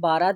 12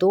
2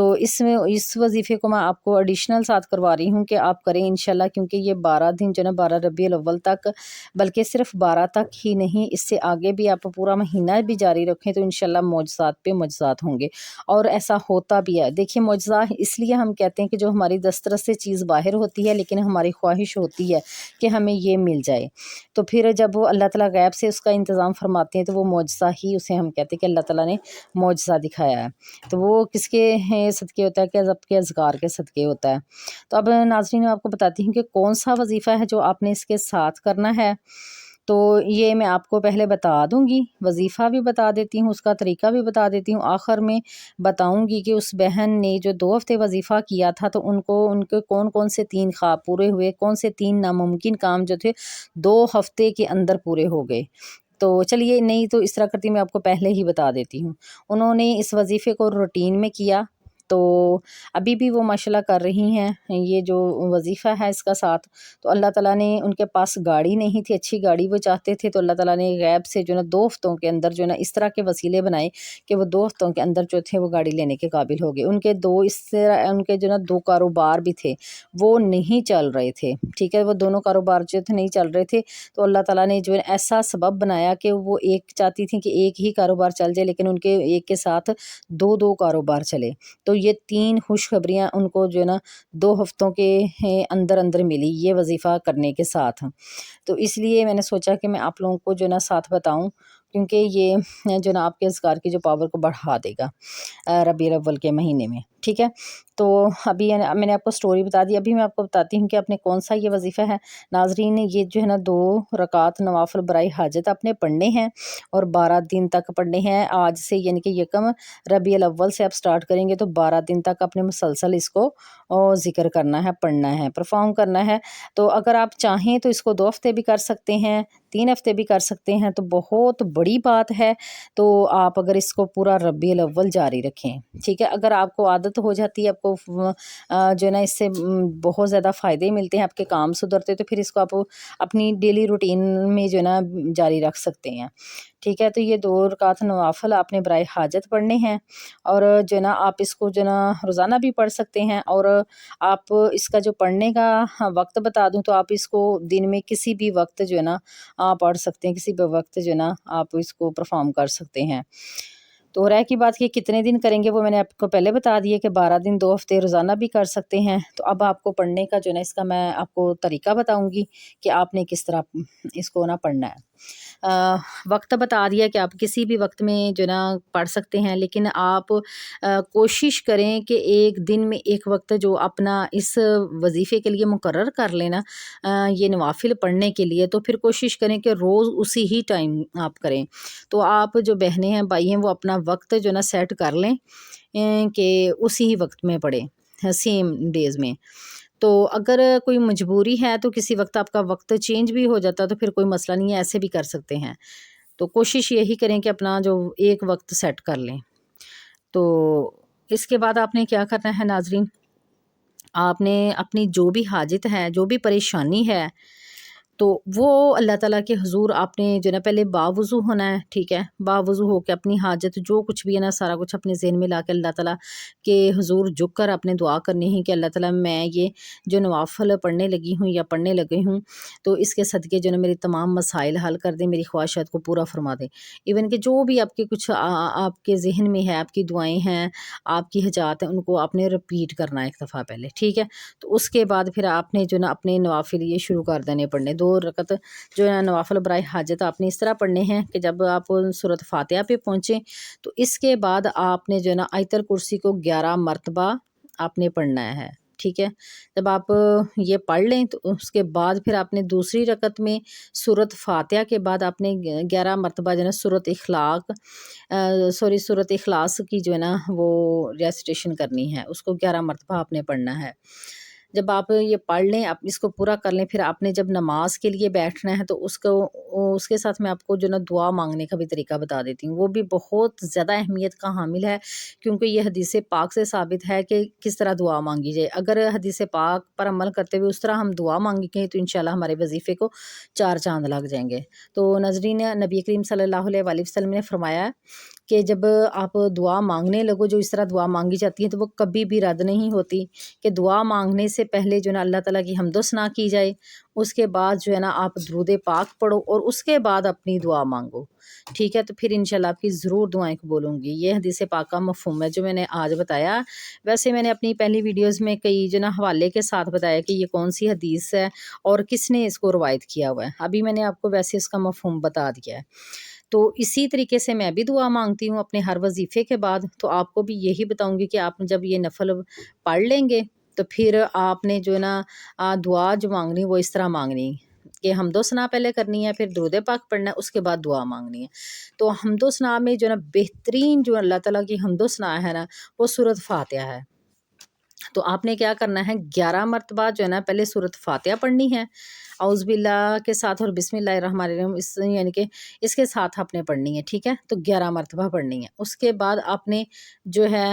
تو اس وظیفے کو میں آپ کو ایڈیشنل ساتھ کروا رہی ہوں کہ آپ کریں انشاءاللہ، کیونکہ یہ 12 دن جو ہے نا 12 ربیع الاول تک، بلکہ صرف 12 تک ہی نہیں، اس سے آگے بھی آپ پورا مہینہ بھی جاری رکھیں تو انشاءاللہ معجزات پہ معجزات ہوں گے، اور ایسا ہوتا بھی ہے۔ دیکھیں معجزہ اس لیے ہم کہتے ہیں کہ جو ہماری دسترس سے چیز باہر ہوتی ہے لیکن ہماری خواہش ہوتی ہے کہ ہمیں یہ مل جائے، تو پھر جب وہ اللہ تعالیٰ غیب سے اس کا انتظام فرماتے ہیں تو وہ معجزہ ہی اسے ہم کہتے ہیں کہ اللہ تعالیٰ نے معجزہ دکھایا ہے۔ تو وہ کس کے صدقے ہوتا ہے کہ رب کے اذکار کے صدقے ہوتا ہے۔ تو اب ناظرین میں آپ کو بتاتی ہوں کہ کون سا وظیفہ ہے جو آپ نے اس کے ساتھ کرنا ہے۔ تو یہ میں آپ کو پہلے بتا دوں گی، وظیفہ بھی بتا دیتی ہوں، اس کا طریقہ بھی بتا دیتی ہوں، آخر میں بتاؤں گی کہ اس بہن نے جو 2 ہفتے وظیفہ کیا تھا تو ان کے کون کون سے 3 خواب پورے ہوئے، کون سے 3 ناممکن کام جو تھے 2 ہفتے کے اندر پورے ہو گئے۔ تو چلیے نہیں تو اس طرح کرتی میں آپ کو پہلے ہی بتا دیتی ہوں۔ انہوں نے اس وظیفے کو روٹین میں کیا، تو ابھی بھی وہ ماشاءاللہ کر رہی ہیں یہ جو وظیفہ ہے اس کا ساتھ۔ تو اللہ تعالیٰ نے، ان کے پاس گاڑی نہیں تھی، اچھی گاڑی وہ چاہتے تھے، تو اللہ تعالیٰ نے غیب سے جو ہے نا 2 ہفتوں کے اندر جو ہے نا اس طرح کے وسیلے بنائے کہ وہ 2 ہفتوں کے اندر جو تھے وہ گاڑی لینے کے قابل ہو گئے۔ ان کے جو ہے نا 2 کاروبار بھی تھے وہ نہیں چل رہے تھے، ٹھیک ہے، وہ دونوں کاروبار جو تھے نہیں چل رہے تھے، تو اللہ تعالیٰ نے جو ہے ایسا سبب بنایا کہ وہ ایک چاہتی تھیں کہ ایک ہی کاروبار چل جائے، لیکن ان کے ایک کے ساتھ 2 کاروبار چلے۔ تو یہ 3 خوشخبریاں ان کو جو ہے نا 2 ہفتوں کے اندر اندر ملی یہ وظیفہ کرنے کے ساتھ۔ تو اس لیے میں نے سوچا کہ میں آپ لوگوں کو جو ہے نا ساتھ بتاؤں، کیونکہ یہ جو ہے نا آپ کے اذکار کی جو پاور کو بڑھا دے گا ربیع الاول کے مہینے میں، ٹھیک ہے۔ تو ابھی میں نے آپ کو سٹوری بتا دی، ابھی میں آپ کو بتاتی ہوں کہ آپ نے کون سا یہ وظیفہ ہے۔ ناظرین یہ جو ہے نا 2 رکعت نوافل برائے حاجت آپ نے پڑھنے ہیں اور 12 دن تک پڑھنے ہیں۔ آج سے یعنی کہ 1 ربیع الاول سے آپ سٹارٹ کریں گے تو 12 دن تک آپ نے مسلسل اس کو ذکر کرنا ہے، پڑھنا ہے، پرفارم کرنا ہے۔ تو اگر آپ چاہیں تو اس کو 2 ہفتے بھی کر سکتے ہیں، 3 ہفتے بھی کر سکتے ہیں، تو بہت بڑی بات ہے۔ تو آپ اگر اس کو پورا ربیع الاول جاری رکھیں، ٹھیک ہے، اگر آپ کو عادت ہو جاتی ہے، آپ کو جو ہے نا اس سے بہت زیادہ فائدے ملتے ہیں، آپ کے کام سدھرتے، تو پھر اس کو آپ اپنی ڈیلی روٹین میں جو ہے نا جاری رکھ سکتے ہیں، ٹھیک ہے۔ تو یہ 2 رکعت نوافل آپ نے برائے حاجت پڑھنے ہیں، اور جو ہے نا آپ اس کو جو ہے نا روزانہ بھی پڑھ سکتے ہیں، اور آپ اس کا جو پڑھنے کا وقت بتا دوں تو آپ اس کو دن میں کسی بھی وقت جو ہے نا آپ پڑھ سکتے ہیں، کسی بھی وقت جو ہے نا آپ اس کو پرفارم کر سکتے ہیں۔ تو رہ کی بات کہ کتنے دن کریں گے وہ میں نے آپ کو پہلے بتا دیا کہ 12 دن 2 ہفتے روزانہ بھی کر سکتے ہیں۔ تو اب آپ کو پڑھنے کا جو ہے نا اس کا میں آپ کو طریقہ بتاؤں گی کہ آپ نے کس طرح اس کو نا پڑھنا ہے۔ وقت بتا دیا کہ آپ کسی بھی وقت میں جو ہے نا پڑھ سکتے ہیں، لیکن آپ کوشش کریں کہ ایک دن میں ایک وقت جو اپنا اس وظیفے کے لیے مقرر کر لینا یہ نوافل پڑھنے کے لیے، تو پھر کوشش کریں کہ روز اسی ہی ٹائم آپ کریں۔ تو آپ جو بہنیں ہیں بھائی ہیں وہ اپنا وقت جو نا سیٹ کر لیں کہ اسی ہی وقت میں پڑھیں، سیم ڈیز میں۔ تو اگر کوئی مجبوری ہے تو کسی وقت آپ کا وقت چینج بھی ہو جاتا تو پھر کوئی مسئلہ نہیں ہے، ایسے بھی کر سکتے ہیں۔ تو کوشش یہی کریں کہ اپنا جو ایک وقت سیٹ کر لیں۔ تو اس کے بعد آپ نے کیا کرنا ہے ناظرین، آپ نے اپنی جو بھی حاجت ہے، جو بھی پریشانی ہے، تو وہ اللہ تعالیٰ کے حضور آپ نے جو نا پہلے باوضو ہونا ہے، ٹھیک ہے، باوضو ہو کے اپنی حاجت جو کچھ بھی ہے نا سارا کچھ اپنے ذہن میں لا کے اللہ تعالیٰ کے حضور جھک کر آپ نے دعا کرنی ہے کہ اللہ تعالیٰ میں یہ جو نوافل پڑھنے لگی ہوں یا پڑھنے لگی ہوں تو اس کے صدقے جو نا میری تمام مسائل حل کر دیں، میری خواہشات کو پورا فرما دیں۔ ایون کہ جو بھی آپ کے کچھ آپ کے ذہن میں ہے، آپ کی دعائیں ہیں، آپ کی حاجات ہیں، ان کو آپ نے رپیٹ کرنا ہے ایک دفعہ پہلے، ٹھیک ہے۔ تو اس کے بعد پھر آپ نے جو نا اپنے نوافل یہ شروع کر دینے پڑھنے، 2 رکعت جو ہے نوافل برائے حاجت آپ نے اس طرح پڑھنے ہیں کہ جب آپ سورۃ فاتحہ پہ پہنچیں تو اس کے بعد آپ نے جو ہے نا آیت الکرسی کو 11 مرتبہ آپ نے پڑھنا ہے، ٹھیک ہے۔ جب آپ یہ پڑھ لیں تو اس کے بعد پھر آپ نے دوسری رکعت میں سورۃ فاتحہ کے بعد آپ نے 11 مرتبہ جو ہے نا سورۃ اخلاص کی جو ہے نا وہ ریسیٹیشن کرنی ہے، اس کو 11 مرتبہ آپ نے پڑھنا ہے۔ جب آپ یہ پڑھ لیں، آپ اس کو پورا کر لیں، پھر آپ نے جب نماز کے لیے بیٹھنا ہے تو اس کے ساتھ میں آپ کو جو نا دعا مانگنے کا بھی طریقہ بتا دیتی ہوں، وہ بھی بہت زیادہ اہمیت کا حامل ہے، کیونکہ یہ حدیث پاک سے ثابت ہے کہ کس طرح دعا مانگی جائے۔ اگر حدیث پاک پر عمل کرتے ہوئے اس طرح ہم دعا مانگیں گے تو انشاءاللہ ہمارے وظیفے کو 4 چاند لگ جائیں گے۔ تو ناظرین، نبی کریم صلی اللہ علیہ وآلہ وسلم نے فرمایا کہ جب آپ دعا مانگنے لگو، جو اس طرح دعا مانگی جاتی ہے تو وہ کبھی بھی رد نہیں ہوتی، کہ دعا مانگنے سے پہلے جو ہے نا اللہ تعالیٰ کی حمد و ثنا کی جائے، اس کے بعد جو ہے نا آپ درود پاک پڑھو اور اس کے بعد اپنی دعا مانگو، ٹھیک ہے؟ تو پھر انشاءاللہ آپ کی ضرور دعائیں قبول ہوں گی۔ یہ حدیث پاک کا مفہوم ہے جو میں نے آج بتایا۔ ویسے میں نے اپنی پہلی ویڈیوز میں کئی جو نا حوالے کے ساتھ بتایا کہ یہ کون سی حدیث ہے اور کس نے اس کو روایت کیا ہوا ہے، ابھی میں نے آپ کو ویسے اس کا مفہوم بتا دیا ہے۔ تو اسی طریقے سے میں بھی دعا مانگتی ہوں اپنے ہر وظیفے کے بعد، تو آپ کو بھی یہی بتاؤں گی کہ آپ جب یہ نفل پڑھ لیں گے تو پھر آپ نے جو ہے نا دعا جو مانگنی وہ اس طرح مانگنی کہ حمد و ثنا پہلے کرنی ہے، پھر درود پاک پڑھنا ہے، اس کے بعد دعا مانگنی ہے۔ تو حمد و ثنا میں جو ہے نا بہترین جو اللہ تعالیٰ کی حمد و ثنا ہے نا وہ سورۃ فاتحہ ہے۔ تو آپ نے کیا کرنا ہے، 11 مرتبہ جو ہے نا پہلے سورۃ فاتحہ پڑھنی ہے اعوذ باللہ کے ساتھ، اور بسم اللہ الرحمن الرحیم اس یعنی کہ اس کے ساتھ آپ نے پڑھنی ہے، ٹھیک ہے؟ تو 11 مرتبہ پڑھنی ہے۔ اس کے بعد آپ نے جو ہے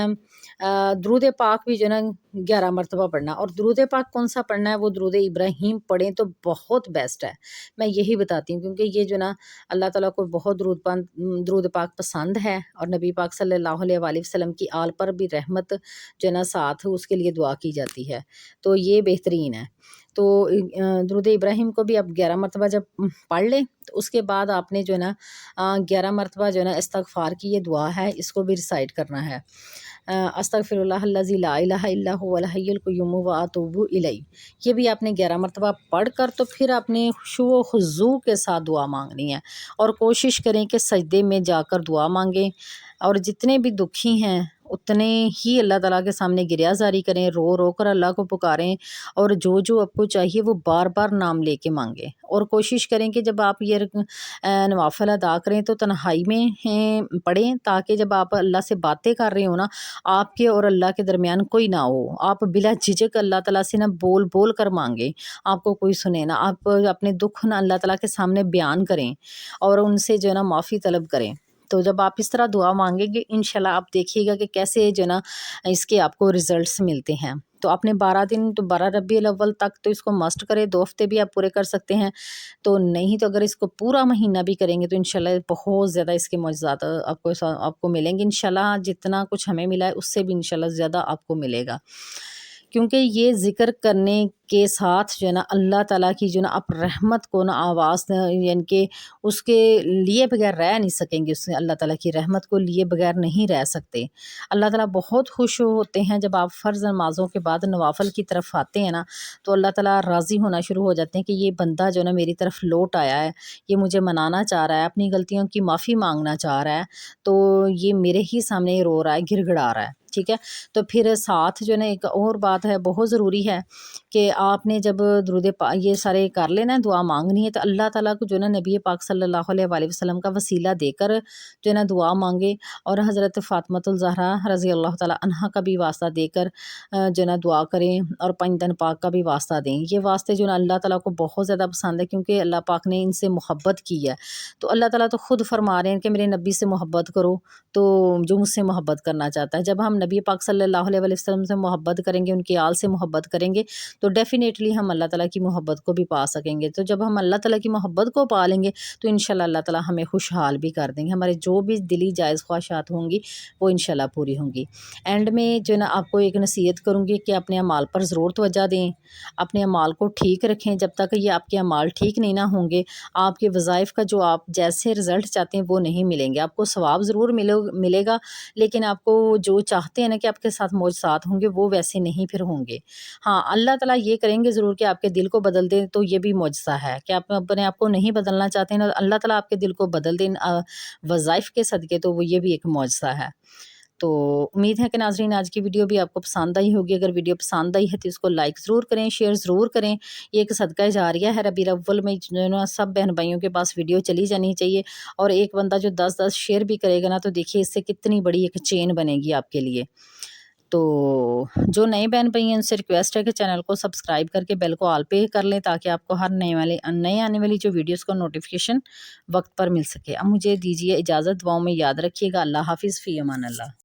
درود پاک بھی جو ہے نا 11 مرتبہ پڑھنا، اور درود پاک کون سا پڑھنا ہے، وہ درود ابراہیم پڑھیں تو بہت بیسٹ ہے، میں یہی بتاتی ہوں کیونکہ یہ جو نا اللہ تعالیٰ کو بہت درود پاک پسند ہے، اور نبی پاک صلی اللہ علیہ وآلہ وسلم کی آل پر بھی رحمت جو ہے نا ساتھ اس کے لیے دعا کی جاتی ہے، تو یہ بہترین ہے۔ تو درود ابراہیم کو بھی آپ 11 مرتبہ جب پڑھ لیں تو اس کے بعد آپ نے جو ہے نا 11 مرتبہ جو ہے نا استغفار کی یہ دعا ہے، اس کو بھی ریسائٹ کرنا ہے۔ استغفر اللہ الذی لا الہ الا هو الحی القیوم واتوب الیہ، یہ بھی آپ نے 11 مرتبہ پڑھ کر تو پھر آپ نے خشوع و خضوع کے ساتھ دعا مانگنی ہے، اور کوشش کریں کہ سجدے میں جا کر دعا مانگیں، اور جتنے بھی دکھی ہیں اتنے ہی اللہ تعالیٰ کے سامنے گریہ زاری کریں، رو رو کر اللہ کو پکاریں، اور جو جو آپ کو چاہیے وہ بار بار نام لے کے مانگیں، اور کوشش کریں کہ جب آپ یہ نوافل ادا کریں تو تنہائی میں پڑھیں، تاکہ جب آپ اللہ سے باتیں کر رہے ہو نا، آپ کے اور اللہ کے درمیان کوئی نہ ہو، آپ بلا جھجک اللہ تعالیٰ سے نا بول بول کر مانگیں، آپ کو کوئی سنے نا، آپ اپنے دکھ نا اللہ تعالیٰ کے سامنے بیان کریں اور ان سے جو ہے نا معافی طلب کریں۔ تو جب آپ اس طرح دعا مانگیں گے انشاءاللہ آپ دیکھیے گا کہ کیسے جو ہے نا اس کے آپ کو ریزلٹس ملتے ہیں۔ تو آپ نے 12 دن تو 12 ربیع الاول تک تو اس کو مسٹ کرے، 2 ہفتے بھی آپ پورے کر سکتے ہیں، تو نہیں تو اگر اس کو پورا مہینہ بھی کریں گے تو انشاءاللہ بہت زیادہ اس کے معجزات آپ کو ملیں گے انشاءاللہ، جتنا کچھ ہمیں ملا ہے اس سے بھی انشاءاللہ زیادہ آپ کو ملے گا، کیونکہ یہ ذکر کرنے کے ساتھ جو ہے نا اللہ تعالیٰ کی جو ہے نا آپ رحمت کو نا آواز یعنی کہ اس کے لیے بغیر رہ نہیں سکیں گے، اس سے اللہ تعالیٰ کی رحمت کو لیے بغیر نہیں رہ سکتے۔ اللہ تعالیٰ بہت خوش ہوتے ہیں جب آپ فرض نمازوں کے بعد نوافل کی طرف آتے ہیں نا، تو اللہ تعالیٰ راضی ہونا شروع ہو جاتے ہیں کہ یہ بندہ جو ہے نا میری طرف لوٹ آیا ہے، یہ مجھے منانا چاہ رہا ہے، اپنی غلطیوں کی معافی مانگنا چاہ رہا ہے، تو یہ میرے ہی سامنے رو رہا ہے، گڑ گڑا رہا ہے، ٹھیک ہے؟ تو پھر ساتھ جو ہے نا ایک اور بات ہے بہت ضروری ہے کہ آپ نے جب درود یہ سارے کر لینا ہے، دعا مانگنی ہے، تو اللہ تعالیٰ کو جو ہے نا نبی پاک صلی اللہ علیہ وآلہ وسلم کا وسیلہ دے کر جو ہے نا دعا مانگے، اور حضرت فاطمۃ الزہرا رضی اللہ تعالیٰ عنہا کا بھی واسطہ دے کر جو ہے نا دعا کریں، اور پنجتن پاک کا بھی واسطہ دیں۔ یہ واسطے جو ہے نا اللہ تعالیٰ کو بہت زیادہ پسند ہے، کیونکہ اللہ پاک نے ان سے محبت کی ہے، تو اللہ تعالیٰ تو خود فرما رہے ہیں کہ میرے نبی سے محبت کرو، تو جو مجھ سے محبت کرنا چاہتا ہے، جب ہم نبی پاک صلی اللہ علیہ وسلم سے محبت کریں گے، ان کی آل سے محبت کریں گے، تو ڈیفینیٹلی ہم اللہ تعالیٰ کی محبت کو بھی پا سکیں گے۔ تو جب ہم اللہ تعالیٰ کی محبت کو پا لیں گے تو انشاءاللہ اللہ تعالیٰ ہمیں خوشحال بھی کر دیں گے، ہمارے جو بھی دلی جائز خواہشات ہوں گی وہ انشاءاللہ پوری ہوں گی۔ اینڈ میں جو ہے نا آپ کو ایک نصیحت کروں گی کہ اپنے اعمال پر ضرور توجہ دیں، اپنے اعمال کو ٹھیک رکھیں، جب تک یہ آپ کے اعمال ٹھیک نہیں نہ ہوں گے، آپ کے وظائف کا جو آپ جیسے رزلٹ چاہتے ہیں وہ نہیں ملیں گے، آپ کو ثواب ضرور ملے گا، لیکن آپ کو جو چاہتے ہیں نا کہ آپ کے ساتھ معجزات ہوں گے وہ ویسے نہیں پھر ہوں گے۔ ہاں اللہ تعالیٰ یہ کریں گے ضرور کہ آپ کے دل کو بدل دیں، تو یہ بھی معجزہ ہے کہ آپ اپنے آپ کو نہیں بدلنا چاہتے ہیں، اللہ تعالیٰ آپ کے دل کو بدل دیں وظائف کے صدقے، تو وہ یہ بھی ایک معجزہ ہے۔ تو امید ہے کہ ناظرین آج کی ویڈیو بھی آپ کو پسند آئی ہوگی، اگر ویڈیو پسند آئی ہے تو اس کو لائک ضرور کریں، شیئر ضرور کریں، یہ ایک صدقہ جاریہ ہے، ربیع الاول میں جو ہے نا سب بہن بھائیوں کے پاس ویڈیو چلی جانی چاہیے، اور ایک بندہ جو 10 شیئر بھی کرے گا نا تو دیکھیے اس سے کتنی بڑی ایک چین بنے گی آپ کے لیے۔ تو جو نئے بہن بھائی ہیں ان سے ریکویسٹ ہے کہ چینل کو سبسکرائب کر کے بیل کو آل پہ کر لیں، تاکہ آپ کو ہر نئے آنے والی جو ویڈیوز کو نوٹیفیکیشن وقت پر مل سکے۔ اب مجھے دیجیے اجازت، دعاؤں میں یاد رکھیے گا۔ اللہ حافظ، فی امان اللہ۔